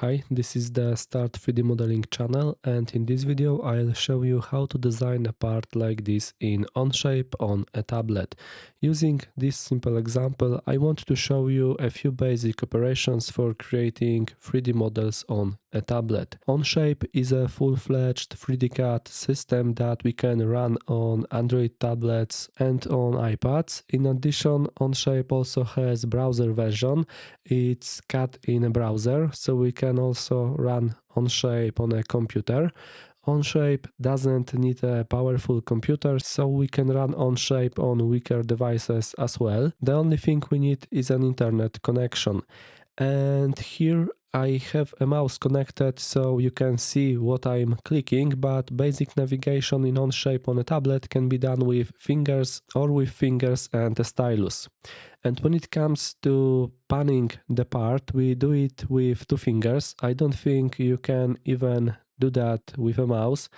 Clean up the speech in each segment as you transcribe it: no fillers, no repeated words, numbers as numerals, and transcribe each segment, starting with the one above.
Hi, this is the Start 3D Modeling channel, and in this video I'll show you how to design a part like this in Onshape on a tablet. Using this simple example, I want to show you a few basic operations for creating 3D models on a tablet. Onshape is a full-fledged 3D CAD system that we can run on Android tablets and on iPads. In addition, Onshape also has browser version. It's CAD in a browser, so we can also run Onshape on a computer. Onshape doesn't need a powerful computer, so we can run Onshape on weaker devices as well. The only thing we need is an internet connection. And here I have a mouse connected so you can see what I'm clicking, but basic navigation in Onshape on a tablet can be done with fingers or with fingers and a stylus. And when it comes to panning the part, we do it with two fingers. I don't think you can even do that with a mouse.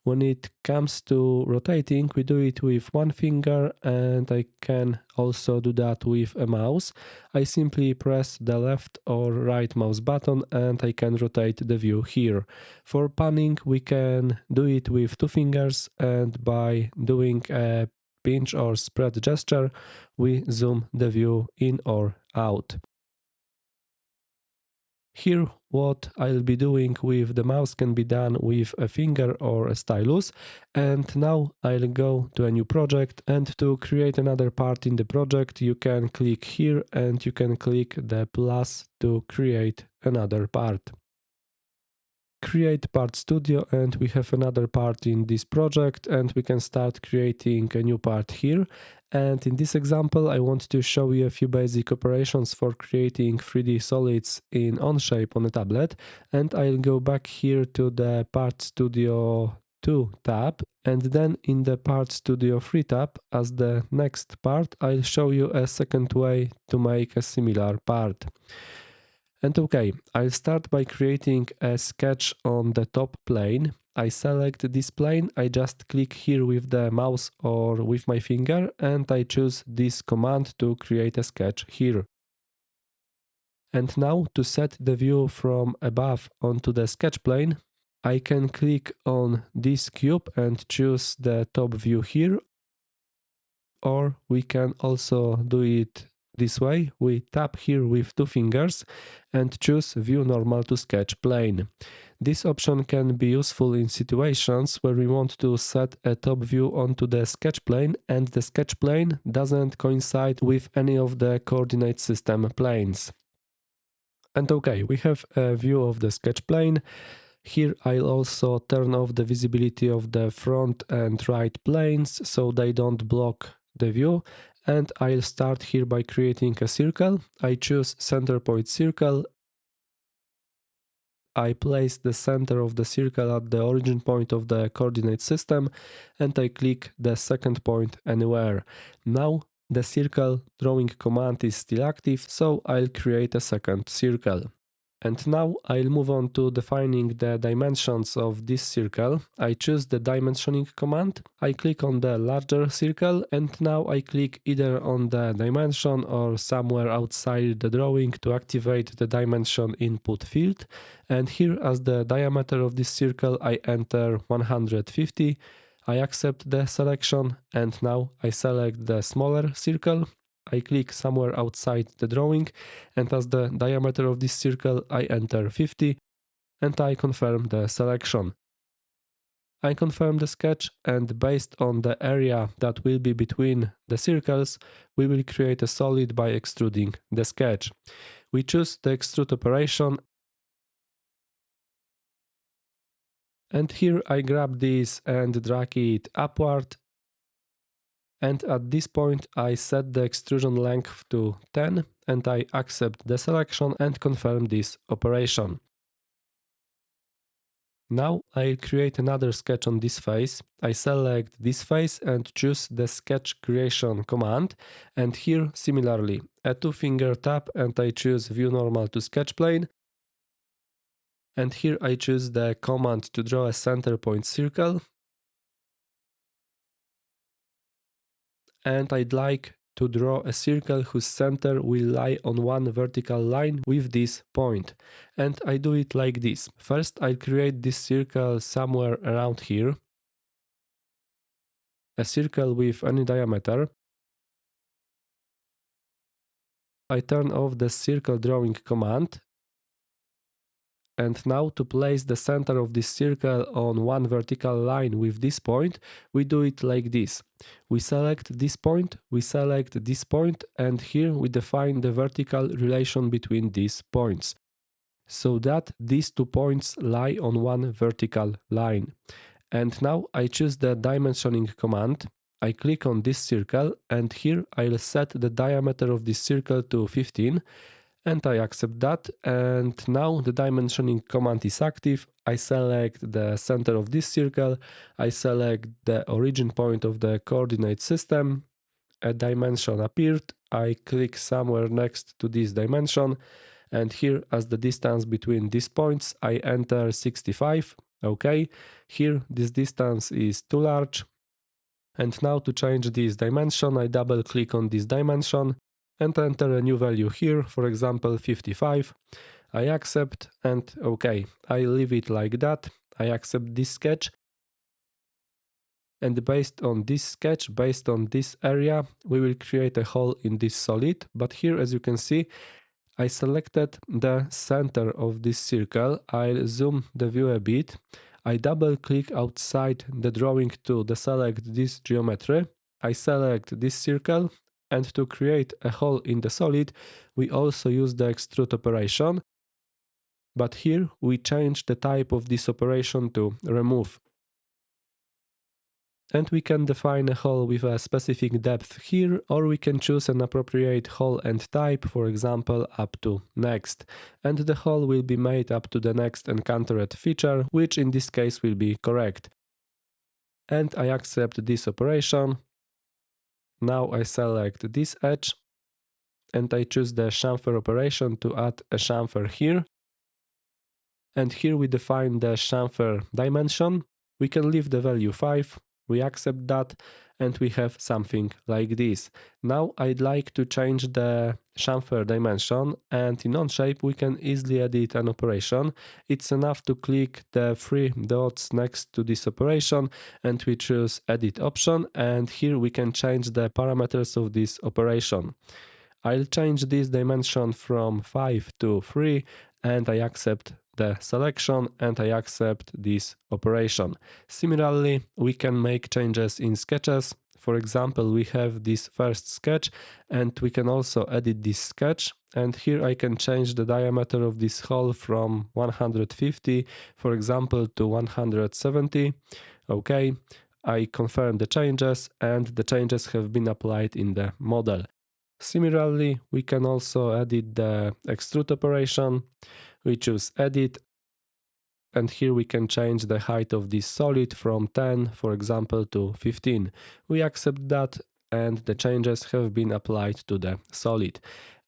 When it comes to rotating, we do it with one finger, and I can also do that with a mouse. I simply press the left or right mouse button and I can rotate the view here. For panning, we can do it with two fingers, and by doing a pinch or spread gesture, we zoom the view in or out. Here, what I'll be doing with the mouse can be done with a finger or a stylus. And now I'll go to a new project, and to create another part in the project, you can click here and you can click the plus to create another part. Create part studio, and we have another part in this project, and we can start creating a new part here. And in this example I want to show you a few basic operations for creating 3D solids in Onshape on a tablet. And I'll go back here to the Part Studio 2 tab, and then in the Part Studio 3 tab as the next part I'll show you a second way to make a similar part. And okay, I'll start by creating a sketch on the top plane. I select this plane, I just click here with the mouse or with my finger, and I choose this command to create a sketch here. And now to set the view from above onto the sketch plane, I can click on this cube and choose the top view here, or we can also do it this way. We tap here with two fingers and choose View Normal to Sketch Plane. This option can be useful in situations where we want to set a top view onto the sketch plane and the sketch plane doesn't coincide with any of the coordinate system planes. And okay, we have a view of the sketch plane. Here I'll also turn off the visibility of the front and right planes so they don't block the view. And I'll start here by creating a circle. I choose center point circle. I place the center of the circle at the origin point of the coordinate system, and I click the second point anywhere. Now the circle drawing command is still active, so I'll create a second circle. And now I'll move on to defining the dimensions of this circle. I choose the dimensioning command, I click on the larger circle, and now I click either on the dimension or somewhere outside the drawing to activate the dimension input field. And here as the diameter of this circle I enter 150. I accept the selection, and now I select the smaller circle. I click somewhere outside the drawing, and as the diameter of this circle I enter 50, and I confirm the selection. I confirm the sketch, and based on the area that will be between the circles, we will create a solid by extruding the sketch. We choose the extrude operation, and here I grab this and drag it upward. And at this point I set the extrusion length to 10 and I accept the selection and confirm this operation. Now I'll create another sketch on this face. I select this face and choose the sketch creation command, and here similarly a two-finger tap and I choose View Normal to Sketch Plane. And here I choose the command to draw a center point circle. And I'd like to draw a circle whose center will lie on one vertical line with this point. And I do it like this. First, I'll create this circle somewhere around here. A circle with any diameter. I turn off the circle drawing command. And now to place the center of this circle on one vertical line with this point, we do it like this. We select this point, and here we define the vertical relation between these points, so that these 2 points lie on one vertical line. And now I choose the dimensioning command. I click on this circle, and here I'll set the diameter of this circle to 15. And I accept that, and now the dimensioning command is active. I select the center of this circle, I select the origin point of the coordinate system, a dimension appeared, I click somewhere next to this dimension, and here as the distance between these points I enter 65, okay. Here this distance is too large, and now to change this dimension I double click on this dimension, and enter a new value here, for example 55. I accept, and okay, I leave it like that. I accept this sketch, and based on this sketch, based on this area, we will create a hole in this solid. But here, as you can see, I selected the center of this circle. I'll zoom the view a bit. I double click outside the drawing to deselect this geometry. I select this circle, and to create a hole in the solid, we also use the extrude operation. But here we change the type of this operation to remove. And we can define a hole with a specific depth here, or we can choose an appropriate hole and type, for example, up to next. And the hole will be made up to the next encountered feature, which in this case will be correct. And I accept this operation. Now I select this edge, and I choose the chamfer operation to add a chamfer here. And here we define the chamfer dimension. We can leave the value 5. We accept that, and we have something like this. Now I'd like to change the chamfer dimension, and in Onshape we can easily edit an operation. It's enough to click the 3 dots next to this operation, and we choose edit option, and here we can change the parameters of this operation. I'll change this dimension from 5 to 3, and I accept the selection, and I accept this operation. Similarly, we can make changes in sketches. For example, we have this first sketch, and we can also edit this sketch. And here I can change the diameter of this hole from 150, for example, to 170. Okay, I confirm the changes, and the changes have been applied in the model. Similarly, we can also edit the extrude operation. We choose edit, and here we can change the height of this solid from 10, for example, to 15. We accept that, and the changes have been applied to the solid.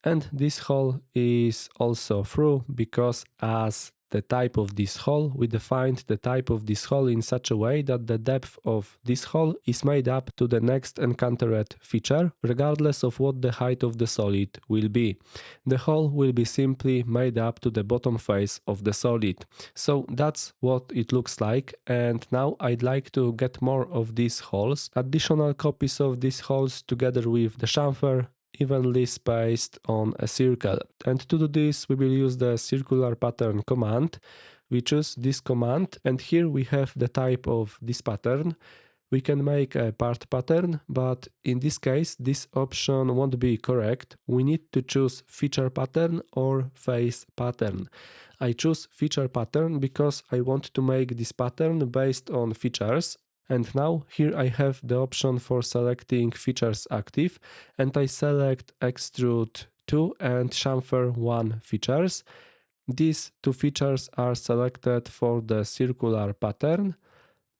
And this hole is also true because as the type of this hole, we defined the type of this hole in such a way that the depth of this hole is made up to the next encountered feature, regardless of what the height of the solid will be. The hole will be simply made up to the bottom face of the solid. So that's what it looks like, and now I'd like to get more of these holes, additional copies of these holes together with the chamfer, evenly spaced on a circle. And to do this, we will use the circular pattern command. We choose this command, and here we have the type of this pattern. We can make a part pattern, but in this case, this option won't be correct. We need to choose feature pattern or face pattern. I choose feature pattern because I want to make this pattern based on features. And now here I have the option for selecting features active, and I select Extrude 2 and Chamfer 1 features. These two features are selected for the circular pattern.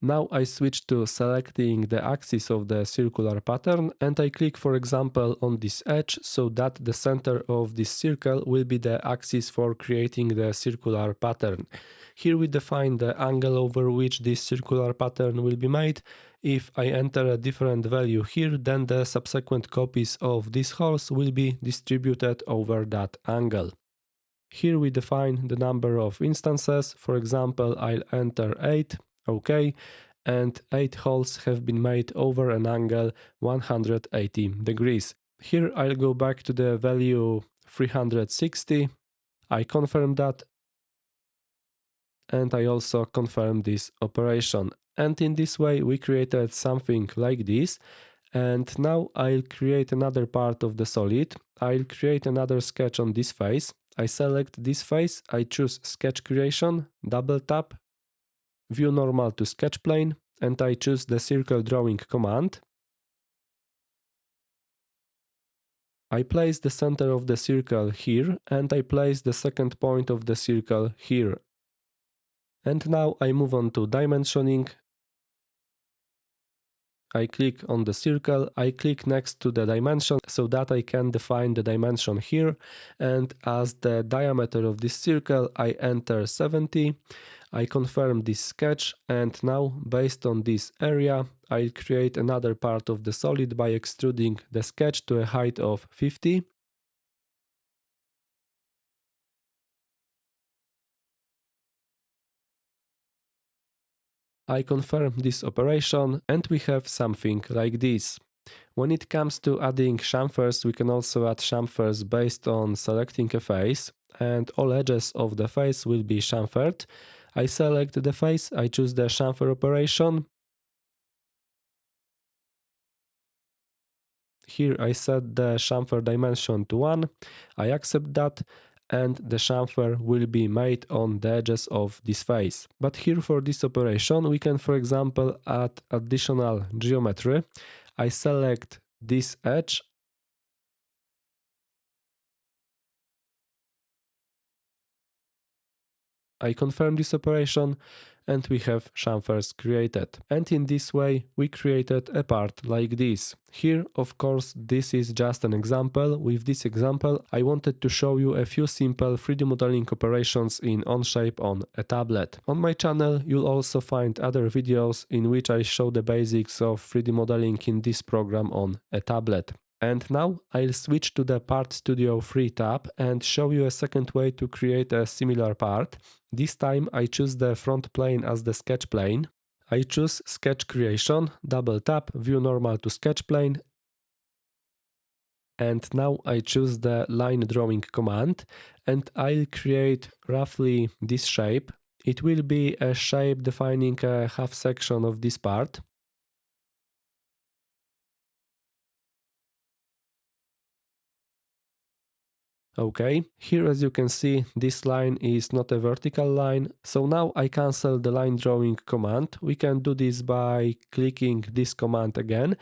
Now I switch to selecting the axis of the circular pattern, and I click, for example, on this edge so that the center of this circle will be the axis for creating the circular pattern. Here we define the angle over which this circular pattern will be made. If I enter a different value here, then the subsequent copies of these holes will be distributed over that angle. Here we define the number of instances. For example, I'll enter 8, OK, and 8 holes have been made over an angle 180 degrees. Here I'll go back to the value 360. I confirm that, and I also confirm this operation. And in this way we created something like this. And now I'll create another part of the solid. I'll create another sketch on this face. I select this face, I choose sketch creation, double tap, view normal to sketch plane, and I choose the circle drawing command. I place the center of the circle here, and I place the second point of the circle here. And now I move on to dimensioning. I click on the circle, I click next to the dimension so that I can define the dimension here, and as the diameter of this circle I enter 70. I confirm this sketch, and now based on this area I'll create another part of the solid by extruding the sketch to a height of 50. I confirm this operation, and we have something like this. When it comes to adding chamfers, we can also add chamfers based on selecting a face, and all edges of the face will be chamfered. I select the face, I choose the chamfer operation. Here I set the chamfer dimension to 1, I accept that, and the chamfer will be made on the edges of this face. But here for this operation we can, for example, add additional geometry. I select this edge, I confirm this operation, and we have chamfers created. And in this way we created a part like this. Here, of course, this is just an example. With this example I wanted to show you a few simple 3D modeling operations in Onshape on a tablet. On my channel you'll also find other videos in which I show the basics of 3D modeling in this program on a tablet. And now I'll switch to the Part Studio 3 tab and show you a second way to create a similar part. This time I choose the front plane as the sketch plane. I choose sketch creation, double tap, view normal to sketch plane. And now I choose the line drawing command, and I'll create roughly this shape. It will be a shape defining a half section of this part. Okay, here as you can see this line is not a vertical line, so now I cancel the line drawing command. We can do this by clicking this command again,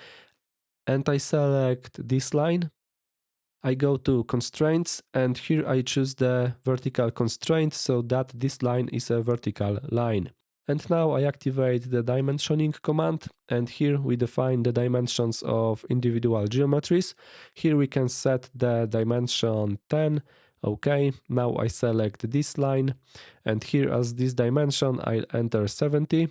and I select this line. I go to constraints, and here I choose the vertical constraint so that this line is a vertical line. And now I activate the dimensioning command, and here we define the dimensions of individual geometries. Here we can set the dimension 10. Okay, now I select this line, and here as this dimension I'll enter 70.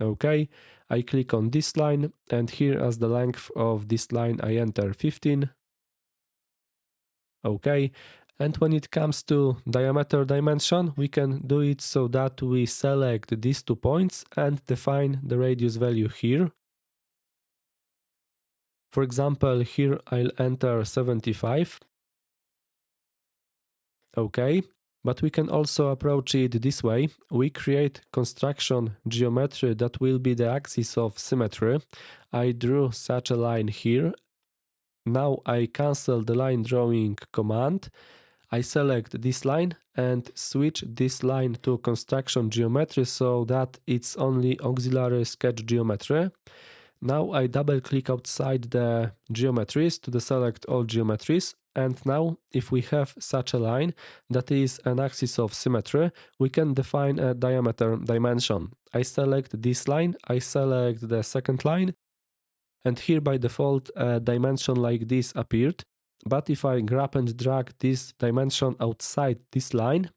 Okay, I click on this line, and here as the length of this line I enter 15. Okay, and when it comes to diameter dimension, we can do it so that we select these 2 points and define the radius value here. For example, here I'll enter 75. Okay, but we can also approach it this way. We create construction geometry that will be the axis of symmetry. I drew such a line here. Now I cancel the line drawing command. I select this line and switch this line to construction geometry so that it's only auxiliary sketch geometry. Now I double click outside the geometries to deselect all geometries, and now if we have such a line that is an axis of symmetry, we can define a diameter dimension. I select this line, I select the second line, and here by default a dimension like this appeared. But if I grab and drag this dimension outside this line,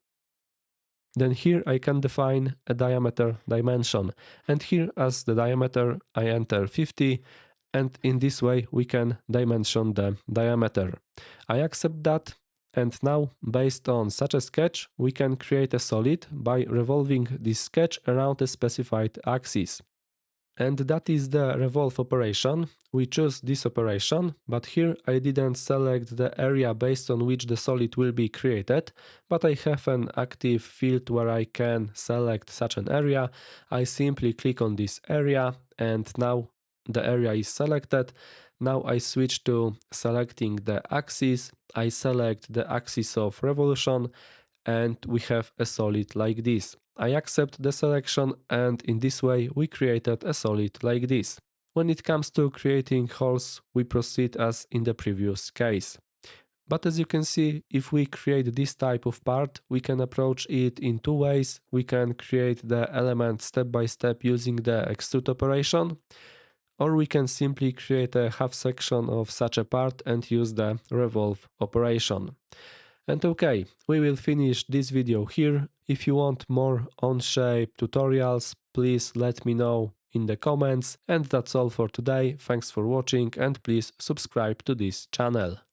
Then here I can define a diameter dimension, and here as the diameter I enter 50, and in this way we can dimension the diameter. I accept that, and now based on such a sketch we can create a solid by revolving this sketch around a specified axis. And that is the revolve operation. We choose this operation, but here I didn't select the area based on which the solid will be created, but I have an active field where I can select such an area. I simply click on this area, and now the area is selected. Now I switch to selecting the axis. I select the axis of revolution, and we have a solid like this. I accept the selection, and in this way we created a solid like this. When it comes to creating holes, we proceed as in the previous case. But as you can see, if we create this type of part, we can approach it in two ways. We can create the element step by step using the extrude operation, or we can simply create a half section of such a part and use the revolve operation. And okay, we will finish this video here. If you want more Onshape tutorials, please let me know in the comments. And that's all for today. Thanks for watching, and please subscribe to this channel.